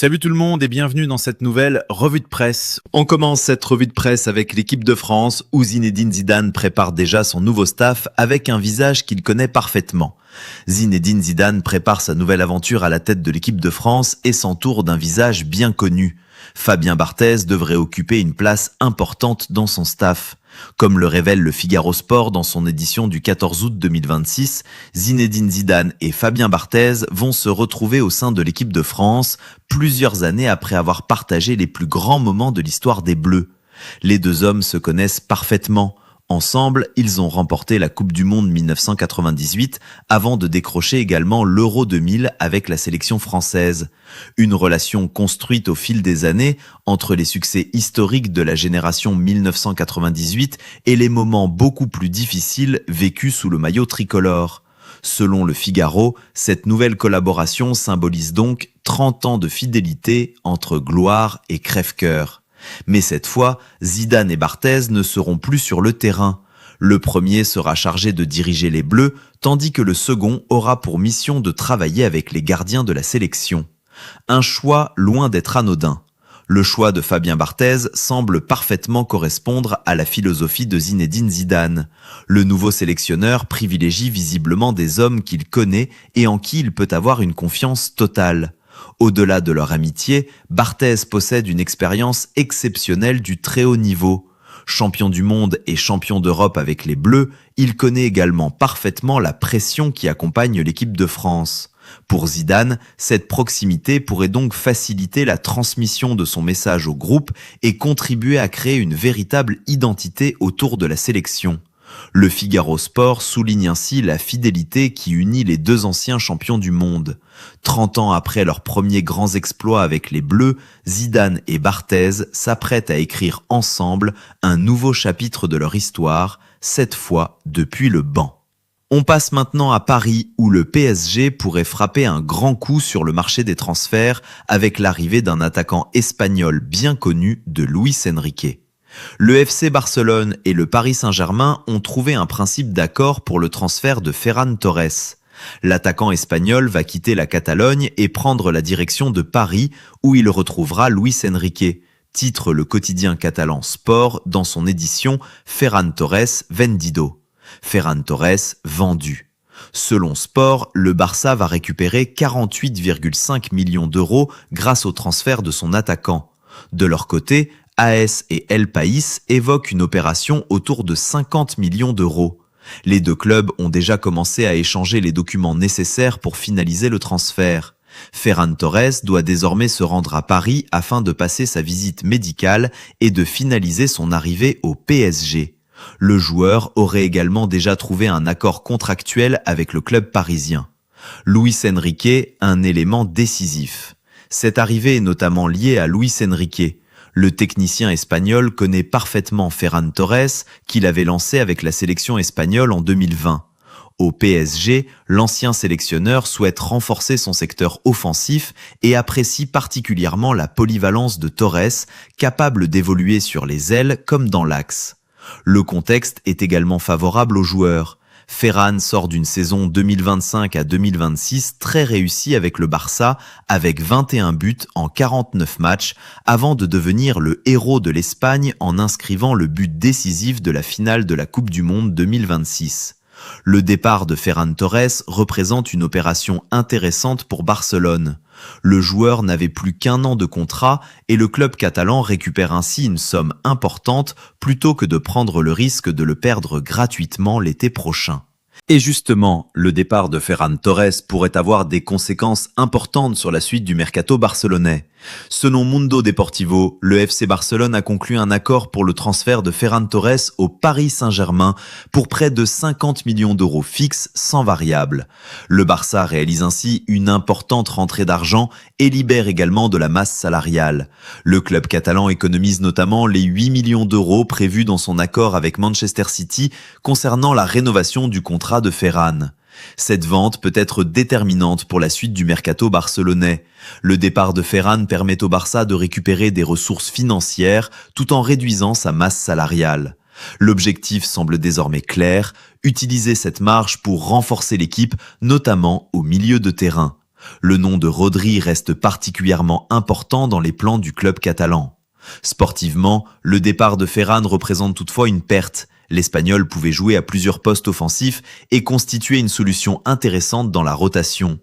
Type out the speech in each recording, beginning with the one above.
Salut tout le monde et bienvenue dans cette nouvelle revue de presse. On commence cette revue de presse avec l'équipe de France où Zinedine Zidane prépare déjà son nouveau staff avec un visage qu'il connaît parfaitement. Zinedine Zidane prépare sa nouvelle aventure à la tête de l'équipe de France et s'entoure d'un visage bien connu. Fabien Barthez devrait occuper une place importante dans son staff. Comme le révèle le Figaro Sport dans son édition du 14 août 2026, Zinedine Zidane et Fabien Barthez vont se retrouver au sein de l'équipe de France plusieurs années après avoir partagé les plus grands moments de l'histoire des Bleus. Les deux hommes se connaissent parfaitement. Ensemble, ils ont remporté la Coupe du Monde 1998 avant de décrocher également l'Euro 2000 avec la sélection française. Une relation construite au fil des années entre les succès historiques de la génération 1998 et les moments beaucoup plus difficiles vécus sous le maillot tricolore. Selon le Figaro, cette nouvelle collaboration symbolise donc 30 ans de fidélité entre gloire et crève-cœur. Mais cette fois, Zidane et Barthez ne seront plus sur le terrain. Le premier sera chargé de diriger les Bleus, tandis que le second aura pour mission de travailler avec les gardiens de la sélection. Un choix loin d'être anodin. Le choix de Fabien Barthez semble parfaitement correspondre à la philosophie de Zinedine Zidane. Le nouveau sélectionneur privilégie visiblement des hommes qu'il connaît et en qui il peut avoir une confiance totale. Au-delà de leur amitié, Barthez possède une expérience exceptionnelle du très haut niveau. Champion du monde et champion d'Europe avec les Bleus, il connaît également parfaitement la pression qui accompagne l'équipe de France. Pour Zidane, cette proximité pourrait donc faciliter la transmission de son message au groupe et contribuer à créer une véritable identité autour de la sélection. Le Figaro Sport souligne ainsi la fidélité qui unit les deux anciens champions du monde. 30 ans après leurs premiers grands exploits avec les Bleus, Zidane et Barthez s'apprêtent à écrire ensemble un nouveau chapitre de leur histoire, cette fois depuis le banc. On passe maintenant à Paris où le PSG pourrait frapper un grand coup sur le marché des transferts avec l'arrivée d'un attaquant espagnol bien connu de Luis Enrique. Le FC Barcelone et le Paris Saint-Germain ont trouvé un principe d'accord pour le transfert de Ferran Torres. L'attaquant espagnol va quitter la Catalogne et prendre la direction de Paris où il retrouvera Luis Enrique, titre le quotidien catalan Sport dans son édition Ferran Torres vendido. Ferran Torres vendu. Selon Sport, le Barça va récupérer 48,5 millions d'euros grâce au transfert de son attaquant. De leur côté, AS et El País évoquent une opération autour de 50 millions d'euros. Les deux clubs ont déjà commencé à échanger les documents nécessaires pour finaliser le transfert. Ferran Torres doit désormais se rendre à Paris afin de passer sa visite médicale et de finaliser son arrivée au PSG. Le joueur aurait également déjà trouvé un accord contractuel avec le club parisien. Luis Enrique, un élément décisif. Cette arrivée est notamment liée à Luis Enrique. Le technicien espagnol connaît parfaitement Ferran Torres, qu'il avait lancé avec la sélection espagnole en 2020. Au PSG, l'ancien sélectionneur souhaite renforcer son secteur offensif et apprécie particulièrement la polyvalence de Torres, capable d'évoluer sur les ailes comme dans l'axe. Le contexte est également favorable aux joueurs. Ferran sort d'une saison 2025 à 2026 très réussie avec le Barça, avec 21 buts en 49 matchs, avant de devenir le héros de l'Espagne en inscrivant le but décisif de la finale de la Coupe du Monde 2026. Le départ de Ferran Torres représente une opération intéressante pour Barcelone. Le joueur n'avait plus qu'1 an de contrat et le club catalan récupère ainsi une somme importante plutôt que de prendre le risque de le perdre gratuitement l'été prochain. Et justement, le départ de Ferran Torres pourrait avoir des conséquences importantes sur la suite du mercato barcelonais. Selon Mundo Deportivo, le FC Barcelone a conclu un accord pour le transfert de Ferran Torres au Paris Saint-Germain pour près de 50 millions d'euros fixes sans variable. Le Barça réalise ainsi une importante rentrée d'argent et libère également de la masse salariale. Le club catalan économise notamment les 8 millions d'euros prévus dans son accord avec Manchester City concernant la rénovation du contrat de Ferran. Cette vente peut être déterminante pour la suite du mercato barcelonais. Le départ de Ferran permet au Barça de récupérer des ressources financières tout en réduisant sa masse salariale. L'objectif semble désormais clair, utiliser cette marge pour renforcer l'équipe, notamment au milieu de terrain. Le nom de Rodri reste particulièrement important dans les plans du club catalan. Sportivement, le départ de Ferran représente toutefois une perte. L'Espagnol pouvait jouer à plusieurs postes offensifs et constituer une solution intéressante dans la rotation.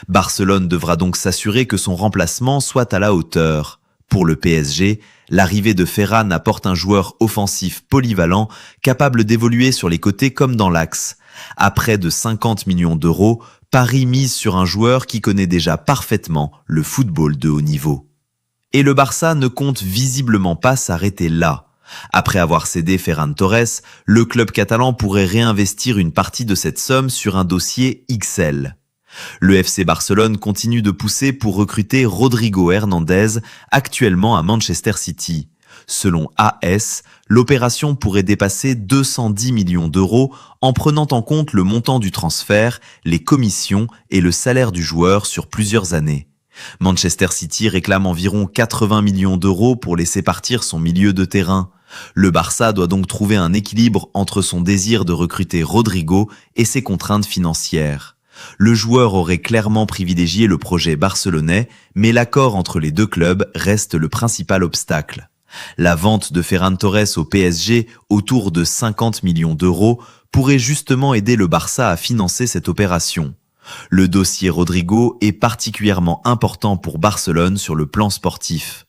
Barcelone devra donc s'assurer que son remplacement soit à la hauteur. Pour le PSG, l'arrivée de Ferran apporte un joueur offensif polyvalent, capable d'évoluer sur les côtés comme dans l'axe. À près de 50 millions d'euros, Paris mise sur un joueur qui connaît déjà parfaitement le football de haut niveau. Et le Barça ne compte visiblement pas s'arrêter là. Après avoir cédé Ferran Torres, le club catalan pourrait réinvestir une partie de cette somme sur un dossier XL. Le FC Barcelone continue de pousser pour recruter Rodrigo Hernandez, actuellement à Manchester City. Selon AS, l'opération pourrait dépasser 210 millions d'euros en prenant en compte le montant du transfert, les commissions et le salaire du joueur sur plusieurs années. Manchester City réclame environ 80 millions d'euros pour laisser partir son milieu de terrain. Le Barça doit donc trouver un équilibre entre son désir de recruter Rodrigo et ses contraintes financières. Le joueur aurait clairement privilégié le projet barcelonais, mais l'accord entre les deux clubs reste le principal obstacle. La vente de Ferran Torres au PSG, autour de 50 millions d'euros, pourrait justement aider le Barça à financer cette opération. Le dossier Rodrigo est particulièrement important pour Barcelone sur le plan sportif.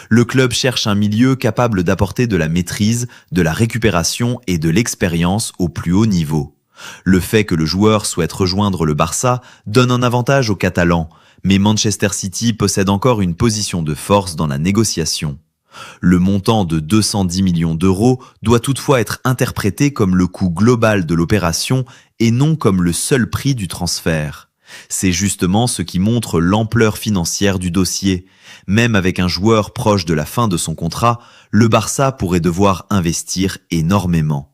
Le club cherche un milieu capable d'apporter de la maîtrise, de la récupération et de l'expérience au plus haut niveau. Le fait que le joueur souhaite rejoindre le Barça donne un avantage aux Catalans, mais Manchester City possède encore une position de force dans la négociation. Le montant de 210 millions d'euros doit toutefois être interprété comme le coût global de l'opération et non comme le seul prix du transfert. C'est justement ce qui montre l'ampleur financière du dossier. Même avec un joueur proche de la fin de son contrat, le Barça pourrait devoir investir énormément.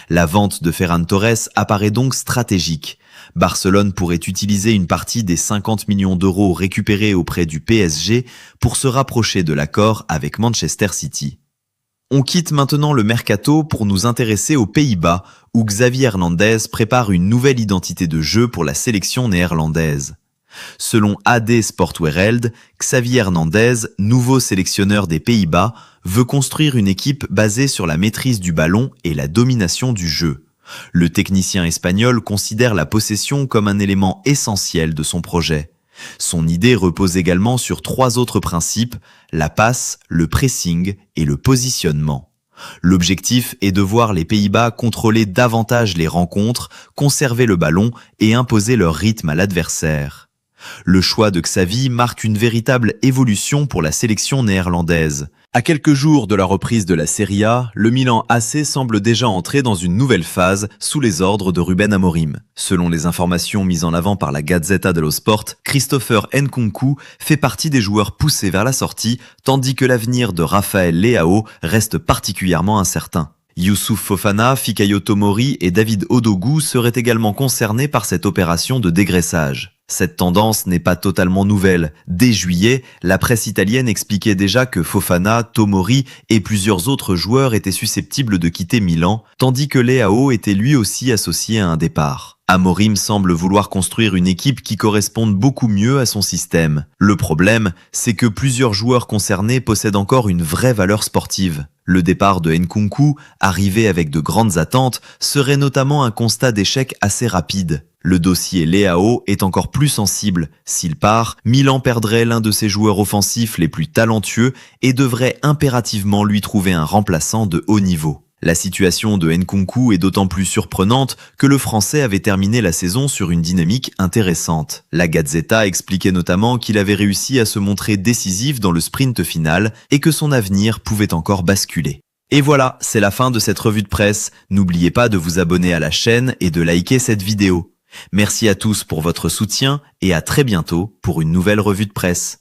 La vente de Ferran Torres apparaît donc stratégique. Barcelone pourrait utiliser une partie des 50 millions d'euros récupérés auprès du PSG pour se rapprocher de l'accord avec Manchester City. On quitte maintenant le mercato pour nous intéresser aux Pays-Bas, où Xavi Hernandez prépare une nouvelle identité de jeu pour la sélection néerlandaise. Selon AD Sportwereld, Xavi Hernandez, nouveau sélectionneur des Pays-Bas, veut construire une équipe basée sur la maîtrise du ballon et la domination du jeu. Le technicien espagnol considère la possession comme un élément essentiel de son projet. Son idée repose également sur 3 autres principes, la passe, le pressing et le positionnement. L'objectif est de voir les Pays-Bas contrôler davantage les rencontres, conserver le ballon et imposer leur rythme à l'adversaire. Le choix de Xavi marque une véritable évolution pour la sélection néerlandaise. À quelques jours de la reprise de la Serie A, le Milan AC semble déjà entrer dans une nouvelle phase sous les ordres de Ruben Amorim. Selon les informations mises en avant par la Gazzetta dello Sport, Christopher Nkunku fait partie des joueurs poussés vers la sortie, tandis que l'avenir de Raphaël Leao reste particulièrement incertain. Youssouf Fofana, Fikayo Tomori et David Odogwu seraient également concernés par cette opération de dégraissage. Cette tendance n'est pas totalement nouvelle. Dès juillet, la presse italienne expliquait déjà que Fofana, Tomori et plusieurs autres joueurs étaient susceptibles de quitter Milan, tandis que Leao était lui aussi associé à un départ. Amorim semble vouloir construire une équipe qui corresponde beaucoup mieux à son système. Le problème, c'est que plusieurs joueurs concernés possèdent encore une vraie valeur sportive. Le départ de Nkunku, arrivé avec de grandes attentes, serait notamment un constat d'échec assez rapide. Le dossier Leao est encore plus sensible. S'il part, Milan perdrait l'un de ses joueurs offensifs les plus talentueux et devrait impérativement lui trouver un remplaçant de haut niveau. La situation de Nkunku est d'autant plus surprenante que le Français avait terminé la saison sur une dynamique intéressante. La Gazzetta expliquait notamment qu'il avait réussi à se montrer décisif dans le sprint final et que son avenir pouvait encore basculer. Et voilà, c'est la fin de cette revue de presse. N'oubliez pas de vous abonner à la chaîne et de liker cette vidéo. Merci à tous pour votre soutien et à très bientôt pour une nouvelle revue de presse.